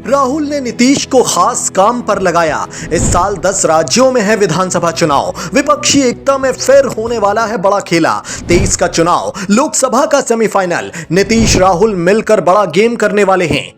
राहुल ने नीतीश को खास काम पर लगाया। इस साल 10 राज्यों में है विधानसभा चुनाव। विपक्षी एकता में फिर होने वाला है बड़ा खेला। 23 का चुनाव, लोकसभा का सेमीफाइनल। नीतीश राहुल मिलकर बड़ा गेम करने वाले हैं।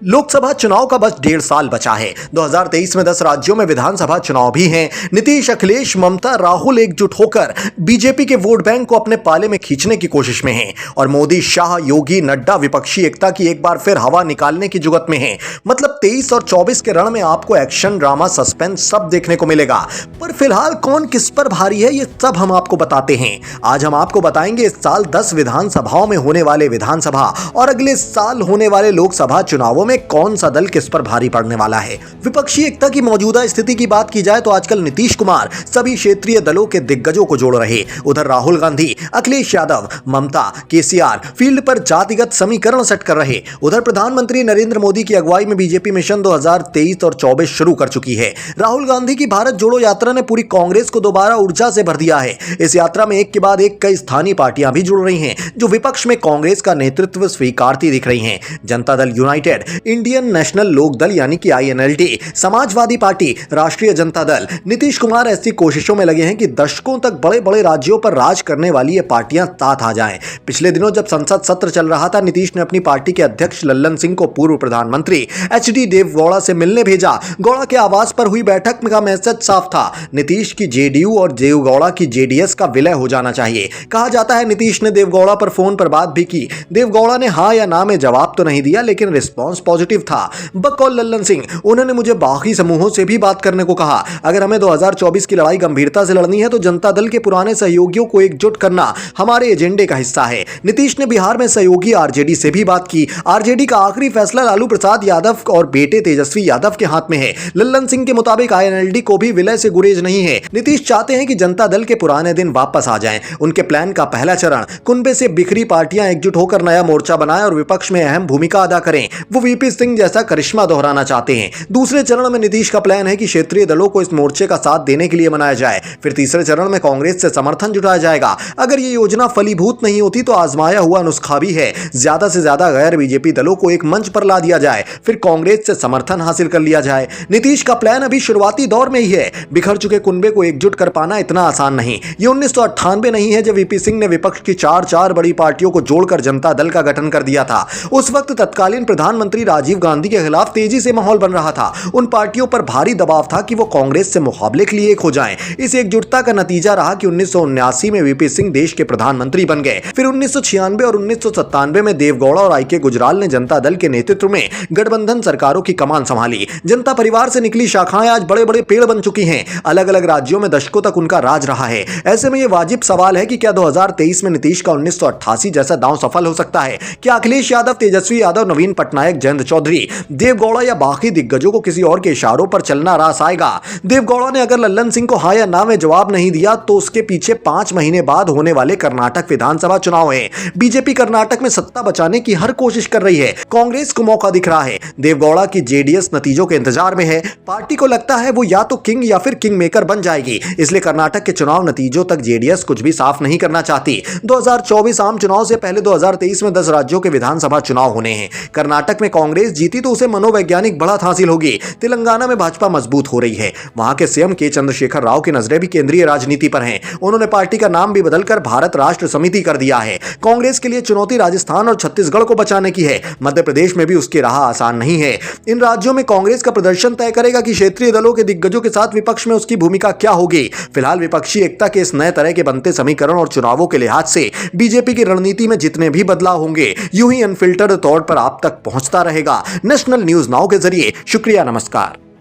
लोकसभा चुनाव का बस 1.5 साल बचा है। 2023 में 10 राज्यों में विधानसभा चुनाव भी हैं। नीतीश, अखिलेश, ममता, राहुल एकजुट होकर बीजेपी के वोट बैंक को अपने पाले में खींचने की कोशिश में हैं और मोदी, शाह, योगी, नड्डा विपक्षी एकता की एक बार फिर हवा निकालने की जुगत में हैं। मतलब 23 और 24 के रण में आपको एक्शन, ड्रामा, सस्पेंस सब देखने को मिलेगा। पर फिलहाल कौन किस पर भारी है, ये सब हम आपको बताते हैं। आज हम आपको बताएंगे इस साल 10 विधानसभाओं में होने वाले विधानसभा और अगले साल होने वाले लोकसभा चुनावों में कौन सा दल किस पर भारी पड़ने वाला है। विपक्षी एकता की मौजूदा स्थिति की बात की जाए तो आजकल नीतीश कुमार सभी क्षेत्रीय दलों के दिग्गजों को जोड़ रहे। उधर राहुल गांधी, अखिलेश यादव, ममता, केसीआर फील्ड पर जातिगत समीकरण सेट कर रहे। उधर प्रधानमंत्री नरेंद्र मोदी की अगुवाई में बीजेपी मिशन 2023 और 24 शुरू कर चुकी है। राहुल गांधी की भारत जोड़ो यात्रा ने पूरी कांग्रेस को दोबारा ऊर्जा से भर दिया है। इस यात्रा में एक के बाद एक कई स्थानीय पार्टियां भी जुड़ रही हैं, जो विपक्ष में कांग्रेस का नेतृत्व स्वीकारती दिख रही हैं। Janata Dal United, Indian national लोक दल यानी कि INLD, समाजवादी पार्टी, राष्ट्रीय जनता दल, नीतीश कुमार ऐसी कोशिशों में लगे हैं कि दशकों तक बड़े बड़े राज्यों पर राज करने वाली ये पार्टियां साथ आ जाएं। पिछले दिनों जब संसद सत्र चल रहा था, नीतीश ने अपनी पार्टी के अध्यक्ष लल्लन सिंह को पूर्व प्रधानमंत्री HD देवगौड़ा से मिलने भेजा। गौड़ा के आवास पर हुई बैठक का मैसेज साफ था, नीतीश की JDU और देवगौड़ा की JDS का विलय हो जाना चाहिए। कहा जाता है नीतीश ने देवगौड़ा पर फोन पर बात भी की। देवगौड़ा ने हाँ या ना में जवाब तो नहीं दिया, लेकिन रिस्पॉन्स पॉजिटिव था। बकौल लल्लन सिंह, उन्होंने मुझे बाकी समूहों से भी बात करने को कहा। अगर हमें 2024 की लड़ाई गंभीरता से लड़नी है तो जनता दल के पुराने सहयोगियों को एकजुट करना हमारे एजेंडे का हिस्सा है। नीतीश ने बिहार में सहयोगी RJD से भी बात की। RJD का आखिरी फैसला लालू प्रसाद यादव और बेटे तेजस्वी यादव के हाथ में है। लल्लन सिंह के मुताबिक INLD को भी विलय से गुरेज नहीं है। नीतीश चाहते हैं कि जनता दल के पुराने दिन वापस आ जाएं। उनके प्लान का पहला चरण, कुनबे से बिखरी पार्टियां एकजुट होकर नया मोर्चा बनाएं और विपक्ष में अहम भूमिका अदा करें। वो VP सिंह जैसा करिश्मा दोहराना चाहते हैं। दूसरे चरण में नीतीश का प्लान है कि क्षेत्रीय दलों को इस मोर्चे का साथ देने के लिए बनाया जाए। फिर तीसरे चरण में कांग्रेस से समर्थन जुटाया जाएगा। अगर ये योजना फलीभूत नहीं होती तो आजमाया हुआ नुस्खा भी है, ज्यादा से ज्यादा गैर बीजेपी दलों को एक मंच पर ला दिया जाए, फिर कांग्रेस से समर्थन हासिल कर लिया जाए। नीतीश का प्लान अभी शुरुआती दौर में ही है। बिखर चुके कुनबे को एकजुट कर पाना इतना आसान नहीं। ये 1998 नहीं है जब VP सिंह ने विपक्ष की चार बड़ी पार्टियों को जोड़कर जनता दल का गठन कर दिया था। उस वक्त तत्कालीन प्रधानमंत्री राजीव गांधी के खिलाफ तेजी से माहौल बन रहा था। उन पार्टियों पर भारी दबाव था कि वो कांग्रेस से मुकाबले के लिए एक हो जाएं। इस एकजुटता का नतीजा रहा कि 1979 में VP सिंह देश के प्रधानमंत्री बन गए। फिर 1996 और 1997 में देवगौड़ा और IK गुजराल ने जनता दल के नेतृत्व में गठबंधन सरकारों की कमान संभाली। जनता परिवार से निकली शाखाएं आज बड़े बड़े पेड़ बन चुकी हैं। अलग अलग राज्यों में दशकों तक उनका राज रहा है। ऐसे में यह वाजिब सवाल है कि क्या 2023 में नीतीश का 1988 जैसा दांव सफल हो सकता है? क्या अखिलेश यादव, तेजस्वी यादव, नवीन पटनायक, जयंत चौधरी, देवगौड़ा या बाकी दिग्गजों को किसी और के इशारों पर चलना रास आएगा? देवगौड़ा ने अगर लल्लन सिंह को हाँ या ना में जवाब नहीं दिया तो उसके पीछे 5 महीने बाद होने वाले कर्नाटक विधानसभा चुनाव है। बीजेपी कर्नाटक में सत्ता बचाने की हर कोशिश कर रही है। कांग्रेस को मौका दिख रहा है। देवगौड़ा की JDS नतीजों के इंतजार में है। पार्टी को लगता है वो या तो किंग या फिर किंग मेकर बन जाएगी, इसलिए कर्नाटक के चुनाव नतीजों तक JDS कुछ भी साफ नहीं करना चाहती। 2024 आम चुनाव से पहले 2023 में 10 राज्यों के विधानसभा चुनाव होने हैं। कर्नाटक में कांग्रेस जीती तो उसे मनोवैज्ञानिक बढ़त हासिल होगी। तेलंगाना में भाजपा मजबूत हो रही है। वहां के CM के चंद्रशेखर राव की नजरें भी केंद्रीय राजनीति पर हैं। उन्होंने पार्टी का नाम भी बदलकर भारत राष्ट्र समिति कर दिया है। कांग्रेस के लिए चुनौती राजस्थान और छत्तीसगढ़ को बचाने की है। मध्य प्रदेश में भी उसकी राह आसान नहीं है। इन राज्यों में कांग्रेस का प्रदर्शन तय करेगा कि क्षेत्रीय दलों के दिग्गजों के साथ विपक्ष में उसकी भूमिका क्या होगी। फिलहाल विपक्षी एकता के इस नए तरह के बनते समीकरण और चुनावों के लिहाज से बीजेपी की रणनीति में जितने भी बदलाव होंगे, यूं ही अनफिल्टर्ड तौर पर आप तक पहुंचता रहेगा नेशनल न्यूज नाउ के जरिए। शुक्रिया, नमस्कार।